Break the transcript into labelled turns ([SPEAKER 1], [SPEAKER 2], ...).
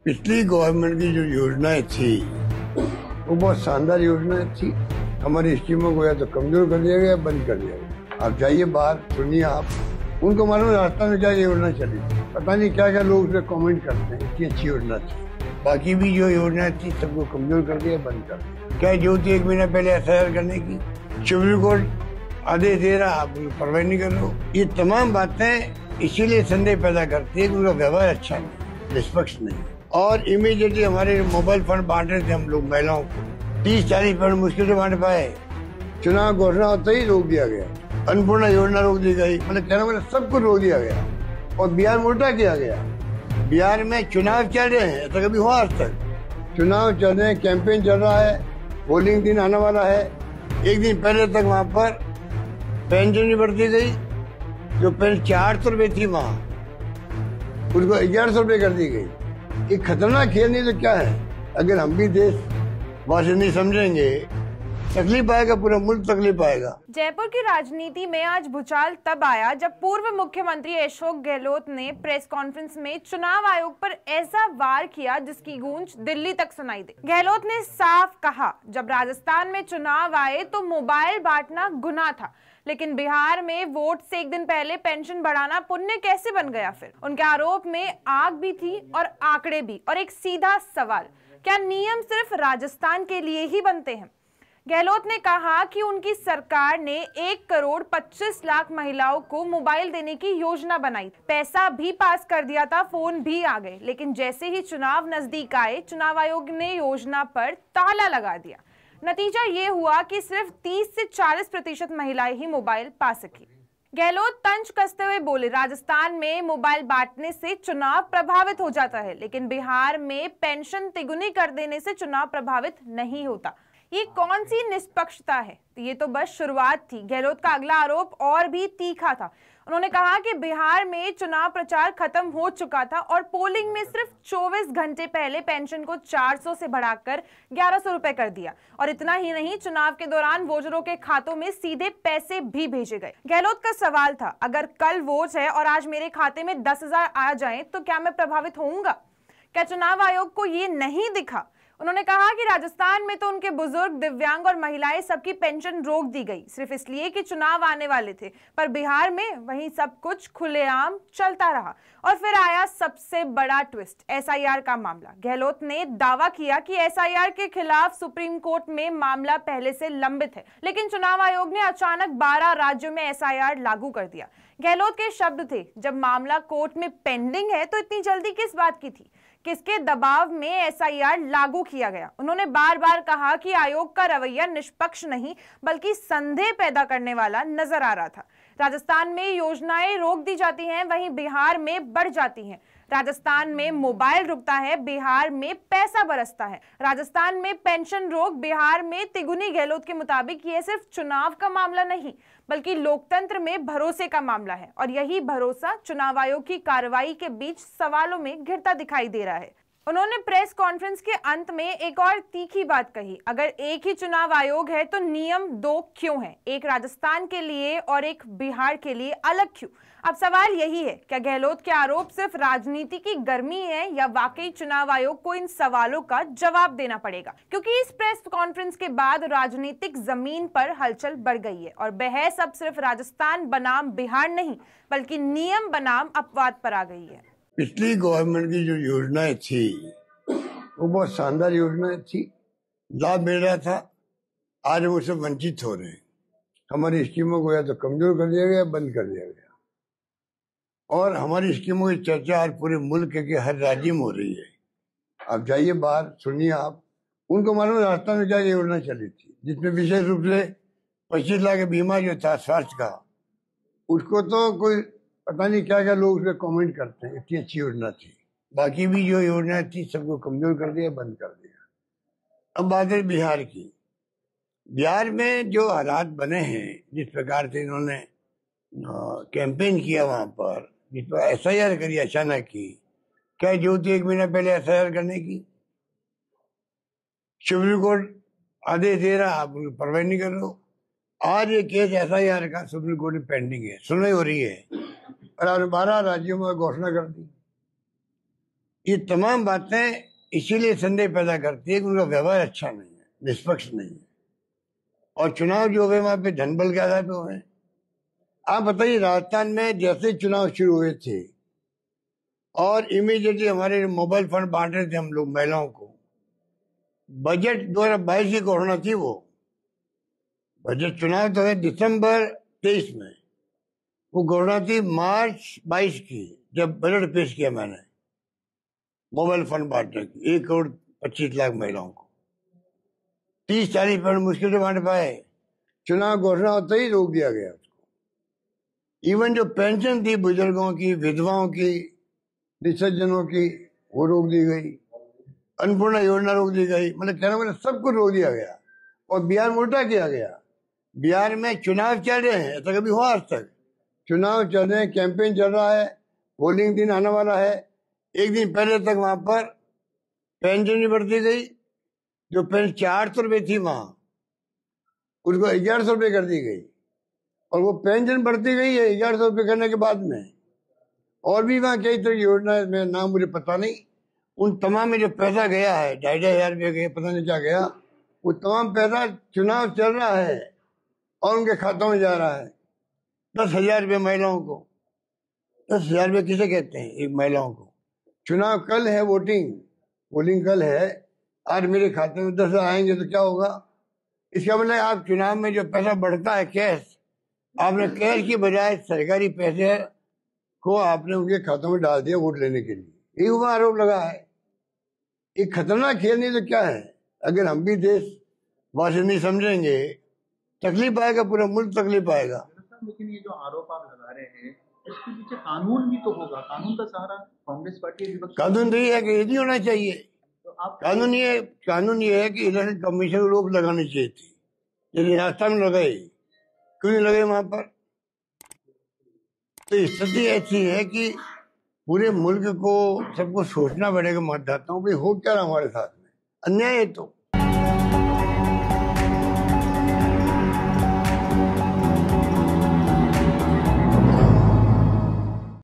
[SPEAKER 1] पिछली गवर्नमेंट की जो योजनाएं थी वो बहुत शानदार योजनाएं थी। हमारी स्कीमों को या तो कमजोर कर दिया गया, बंद कर दिया गया। आप जाइए बाहर, सुनिए आप। उनको मालूम राजस्थान में क्या योजना चली थी, पता नहीं क्या क्या लोग उसमें कमेंट करते हैं, इतनी अच्छी योजना थी। बाकी भी जो योजना थी सबको कमजोर कर दिया, बंद कर दिया। क्या जरूरत थी 1 महीना पहले FIR करने की? सुप्रीम कोर्ट आदेश दे रहा, आप परवाह नहीं कर रहे हो। ये तमाम बातें इसीलिए संदेह पैदा करती है कि उनका व्यवहार अच्छा नहीं, निष्पक्ष नहीं। और इमीडिएटली हमारे मोबाइल फंड बांट रहे थे हम लोग महिलाओं को, 30-40 फंड मुश्किल से बांट पाए। चुनाव घोषणा होते ही रोक दिया गया, अन्नपूर्णा योजना रोक दी गई, मतलब कहना मतलब सब कुछ रोक दिया गया। और बिहार में उल्टा किया गया। बिहार में चुनाव चल रहे हैं, ऐसा कभी हुआ आज तक? चुनाव चल रहे हैं, कैंपेन चल रहा है, पोलिंग दिन आने वाला है। एक दिन पहले तक वहां पर पेंशन नहीं बढ़ती गई। जो पेंशन 400 रुपए थी वहां, उसको 1100 रुपए कर दी गई। ये खतरनाक खेल नहीं तो क्या है? अगर हम भी देश वासी नहीं समझेंगे, तकलीफ आएगा, पूरा मुल्क तकलीफ आएगा।
[SPEAKER 2] जयपुर की राजनीति में आज भूचाल तब आया जब पूर्व मुख्यमंत्री अशोक गहलोत ने प्रेस कॉन्फ्रेंस में चुनाव आयोग पर ऐसा वार किया जिसकी गूंज दिल्ली तक सुनाई दी। गहलोत ने साफ कहा, जब राजस्थान में चुनाव आए तो मोबाइल बांटना गुनाह था, लेकिन बिहार में वोट से एक दिन पहले पेंशन बढ़ाना पुण्य कैसे बन गया? फिर उनके आरोप में आग भी थी और आंकड़े भी। और एक सीधा सवाल, क्या नियम सिर्फ राजस्थान के लिए ही बनते हैं? गहलोत ने कहा कि उनकी सरकार ने 1,25,00,000 महिलाओं को मोबाइल देने की योजना बनाई, पैसा भी पास कर दिया था, फोन भी आ गए, लेकिन जैसे ही चुनाव नजदीक आए, चुनाव आयोग ने योजना पर ताला लगा दिया। नतीजा ये हुआ कि सिर्फ 30 से 40% महिलाएं ही मोबाइल पा सकी। गहलोत तंज कसते हुए बोले, राजस्थान में मोबाइल बांटने से चुनाव प्रभावित हो जाता है, लेकिन बिहार में पेंशन तिगुनी कर देने से चुनाव प्रभावित नहीं होता। ये कौन सी निष्पक्षता है? ये तो बस शुरुआत थी। गहलोत का अगला आरोप और भी तीखा था। उन्होंने कहा कि बिहार में चुनाव प्रचार खत्म हो चुका था और पोलिंग में सिर्फ 24 घंटे पहले पेंशन को 400 से बढ़ाकर 1100 रुपए कर दिया। और इतना ही नहीं, चुनाव के दौरान वोटरों के खातों में सीधे पैसे भी भेजे गए। गहलोत का सवाल था, अगर कल वोट है और आज मेरे खाते में 10,000 आ जाए तो क्या मैं प्रभावित होऊंगा? क्या चुनाव आयोग को ये नहीं दिखा? उन्होंने कहा कि राजस्थान में तो उनके बुजुर्ग, दिव्यांग और महिलाएं सबकी पेंशन रोक दी गई, सिर्फ इसलिए कि चुनाव आने वाले थे। पर बिहार में वहीं सब कुछ खुलेआम चलता रहा। और फिर आया सबसे बड़ा ट्विस्ट, SIR का मामला। गहलोत ने दावा किया कि SIR के खिलाफ सुप्रीम कोर्ट में मामला पहले से लंबित है, लेकिन चुनाव आयोग ने अचानक 12 राज्यों में SIR लागू कर दिया। गहलोत के शब्द थे, जब मामला कोर्ट में पेंडिंग है तो इतनी जल्दी किस बात की थी? किसके दबाव में SIR लागू किया गया? उन्होंने बार बार कहा कि आयोग का रवैया निष्पक्ष नहीं बल्कि संदेह पैदा करने वाला नजर आ रहा था। राजस्थान में योजनाएं रोक दी जाती हैं, वहीं बिहार में बढ़ जाती हैं। राजस्थान में मोबाइल रुकता है, बिहार में पैसा बरसता है। राजस्थान में पेंशन रोक, बिहार में तिगुनी। गहलोत के मुताबिक यह सिर्फ चुनाव का मामला नहीं बल्कि लोकतंत्र में भरोसे का मामला है, और यही भरोसा चुनाव आयोग की कार्रवाई के बीच सवालों में घिरता दिखाई दे रहा है। उन्होंने प्रेस कॉन्फ्रेंस के अंत में एक और तीखी बात कही, अगर एक ही चुनाव आयोग है तो नियम 2 क्यों हैं? एक राजस्थान के लिए और एक बिहार के लिए अलग क्यों? अब सवाल यही है, क्या गहलोत के आरोप सिर्फ राजनीति की गर्मी है या वाकई चुनाव आयोग को इन सवालों का जवाब देना पड़ेगा? क्योंकि इस प्रेस कॉन्फ्रेंस के बाद राजनीतिक जमीन पर हलचल बढ़ गई है और बहस अब सिर्फ राजस्थान बनाम बिहार नहीं बल्कि नियम बनाम अपवाद पर आ गई है।
[SPEAKER 1] पिछली गवर्नमेंट की जो योजनाएं थी वो बहुत शानदार योजनाएं थी, लाभ मिल रहा था। आज वो सब वंचित हो रहे हैं। हमारी स्कीमों को या तो कमजोर कर दिया गया, बंद कर दिया गया। और हमारी स्कीमों की चर्चा आज पूरे मुल्क के हर राज्य में हो रही है। आप जाइए बाहर, सुनिए आप। उनको मालूम राजस्थान में क्या योजना चली थी, जिसमें विशेष रूप से 25 लाख का बीमा जो था स्वास्थ्य का, उसको तो कोई पता नहीं क्या क्या लोग उसमें कमेंट करते हैं, इतनी अच्छी योजना थी। बाकी भी जो योजना थी सबको कमजोर कर दिया, बंद कर दिया। अब बात है बिहार की। बिहार में जो हालात बने हैं, जिस प्रकार से इन्होंने कैंपेन किया वहां पर, जिस पर SIR करी अचानक की, क्या जरूरत थी 1 महीना पहले SIR करने की? सुप्रीम कोर्ट आदेश दे रहा, आप परवाह नहीं कर रहे हो। आज ये केस SIR का सुप्रीम कोर्ट में पेंडिंग है, सुनवाई हो रही है, और 12 राज्यों में घोषणा कर दी। ये तमाम बातें इसीलिए संदेह पैदा करती है कि उनका व्यवहार अच्छा नहीं है, निष्पक्ष नहीं है। और चुनाव जो हुए वहां पे धनबल के आधार पे हुए। आप बताइए, राजस्थान में जैसे चुनाव शुरू हुए थे और इमीडिएटली हमारे मोबाइल फंड बांट रहे थे हम लोग महिलाओं को, बजट 2022 की घोषणा थी। वो बजट चुनाव तो है दिसंबर 23 में, वो घोषणा थी मार्च 22 की, जब बजट पेश किया मैंने मोबाइल फंड बांटने की 1,25,00,000 महिलाओं को। 30-40 फंड मुश्किल से बांट पाए, चुनाव घोषणा होते ही रोक दिया गया उसको। इवन जो पेंशन थी बुजुर्गों की, विधवाओं की, निसज्जनों की, वो रोक दी गई। अन्नपूर्णा योजना रोक दी गई। मतलब कहना मतलब सब कुछ रोक दिया गया। और बिहार में उल्टा किया गया। बिहार में चुनाव चल रहे हैं, ऐसा कभी हुआ आज तक? चुनाव चल रहे हैं, कैंपेन चल रहा है, पोलिंग दिन आने वाला है, एक दिन पहले तक वहां पर पेंशन नहीं बढ़ती गई। जो पेंशन 400 रुपये थी वहां, उसको 1100 रुपये कर दी गई। और वो पेंशन बढ़ती गई है 1100 रुपये करने के बाद में। और भी वहां कई तरह की योजना, में नाम मुझे पता नहीं, उन तमाम में जो पैसा गया है, 2,500 रुपये गए, पता नहीं क्या गया, वो तमाम पैसा चुनाव चल रहा है और उनके खातों में जा रहा है। 10,000 रुपये महिलाओं को। 10,000 रुपये किसे कहते हैं एक महिलाओं को? चुनाव कल है, पोलिंग कल है, आज मेरे खाते में 10,000 आएंगे तो क्या होगा? इसका मतलब आप चुनाव में जो पैसा बढ़ता है कैश, आपने कैश की बजाय सरकारी पैसे को आपने उनके खातों में डाल दिया वोट लेने के लिए। यही हुआ आरोप लगा है। एक खतरनाक खेल नहीं तो क्या है? अगर हम भी देश वासी नहीं समझेंगे, तकलीफ आएगा, पूरा मुल्क तकलीफ आएगा।
[SPEAKER 3] लेकिन ये जो आरोप आप लगा रहे हैं, इसके पीछे कानून भी तो होगा। कानून का सहारा कांग्रेस पार्टी विपक्ष।
[SPEAKER 1] कानून तो ये है कि ये नहीं होना चाहिए।
[SPEAKER 3] तो आप
[SPEAKER 1] कानून ये है कि इलेक्शन कमीशन को रोक लगानी चाहिए थी। यदि राजस्थान में लगाई, क्यों नहीं लगे वहां पर? तो स्थिति ऐसी है कि पूरे मुल्क को सबको सोचना पड़ेगा, मतदाताओं पे हो क्या रहा हमारे साथ में, अन्याय है। तो